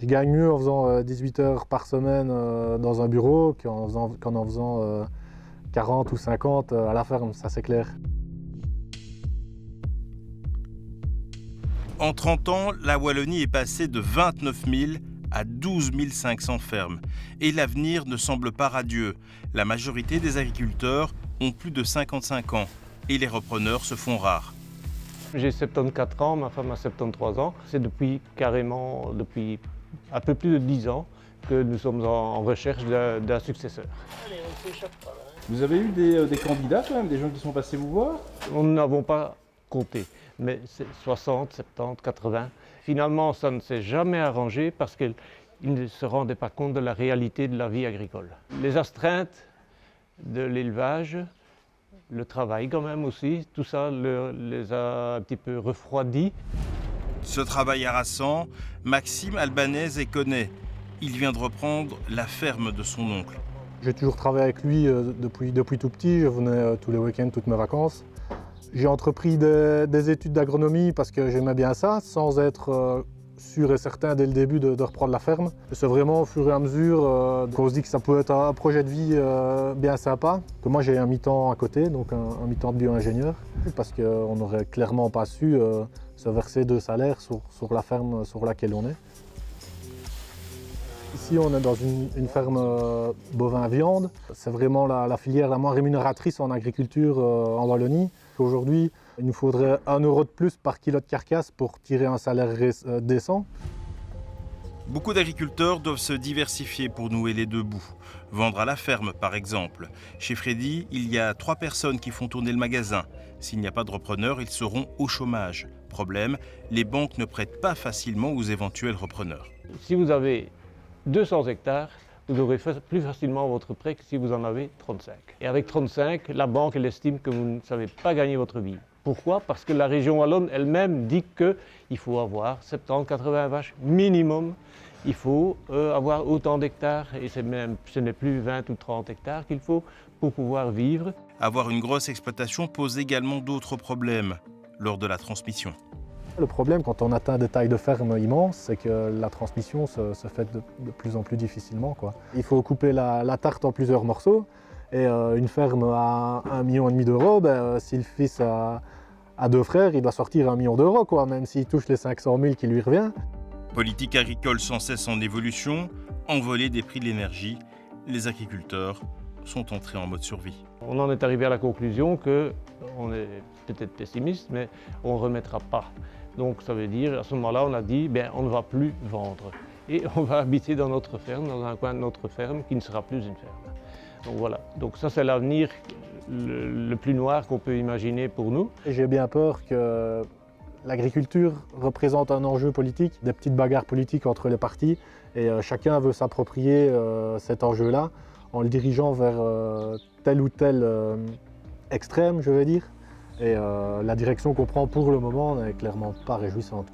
Je gagne mieux en faisant 18 heures par semaine dans un bureau qu'en en faisant 40 ou 50 à la ferme, ça c'est clair. En 30 ans, la Wallonie est passée de 29 000 à 12 500 fermes. Et l'avenir ne semble pas radieux. La majorité des agriculteurs ont plus de 55 ans et les repreneurs se font rares. J'ai 74 ans, ma femme a 73 ans. C'est depuis un peu plus de 10 ans que nous sommes en recherche d'un successeur. Vous avez eu des candidats quand même, des gens qui sont passés vous voir? Nous n'avons pas compté, mais c'est 60, 70, 80. Finalement, ça ne s'est jamais arrangé parce qu'ils ne se rendaient pas compte de la réalité de la vie agricole. Les astreintes de l'élevage, le travail quand même aussi, tout ça les a un petit peu refroidis. Ce travail harassant, Maxime Albanese et connaît. Il vient de reprendre la ferme de son oncle. J'ai toujours travaillé avec lui depuis tout petit, je venais tous les week-ends, toutes mes vacances. J'ai entrepris des études d'agronomie parce que j'aimais bien ça, sans être sûr et certain dès le début de reprendre la ferme. C'est vraiment au fur et à mesure qu'on se dit que ça peut être un projet de vie bien sympa. Que moi j'ai un mi-temps à côté, donc un mi-temps de bio-ingénieur, parce qu'on n'aurait clairement pas su se verser 2 salaires sur la ferme sur laquelle on est. Ici, on est dans une ferme bovin-viande. C'est vraiment la filière la moins rémunératrice en agriculture en Wallonie. Aujourd'hui, il nous faudrait 1 € de plus par kilo de carcasse pour tirer un salaire décent. Beaucoup d'agriculteurs doivent se diversifier pour nouer les 2 bouts. Vendre à la ferme, par exemple. Chez Freddy, il y a 3 personnes qui font tourner le magasin. S'il n'y a pas de repreneurs, ils seront au chômage. Problème, les banques ne prêtent pas facilement aux éventuels repreneurs. Si vous avez 200 hectares, vous aurez plus facilement votre prêt que si vous en avez 35. Et avec 35, la banque elle estime que vous ne savez pas gagner votre vie. Pourquoi? Parce que la région wallonne elle-même dit qu'il faut avoir 70-80 vaches minimum. Il faut avoir autant d'hectares, et ce n'est plus 20 ou 30 hectares qu'il faut pour pouvoir vivre. Avoir une grosse exploitation pose également d'autres problèmes lors de la transmission. Le problème, quand on atteint des tailles de ferme immenses, c'est que la transmission se fait de plus en plus difficilement, quoi. Il faut couper la tarte en plusieurs morceaux. Et une ferme à 1,5 million d'euros, si le fils a 2 frères, il doit sortir 1 million d'euros, quoi, même s'il touche les 500 000 qui lui revient. Politique agricole sans cesse en évolution, envolée des prix de l'énergie, les agriculteurs sont entrés en mode survie. On en est arrivé à la conclusion qu'on est peut-être pessimiste, mais on ne remettra pas. Donc ça veut dire, à ce moment-là, on a dit, on ne va plus vendre. Et on va habiter dans notre ferme, dans un coin de notre ferme, qui ne sera plus une ferme. Donc voilà, donc ça c'est l'avenir le plus noir qu'on peut imaginer pour nous. J'ai bien peur que l'agriculture représente un enjeu politique, des petites bagarres politiques entre les partis, et chacun veut s'approprier cet enjeu-là en le dirigeant vers tel ou tel extrême, je vais dire. Et la direction qu'on prend pour le moment n'est clairement pas réjouissante.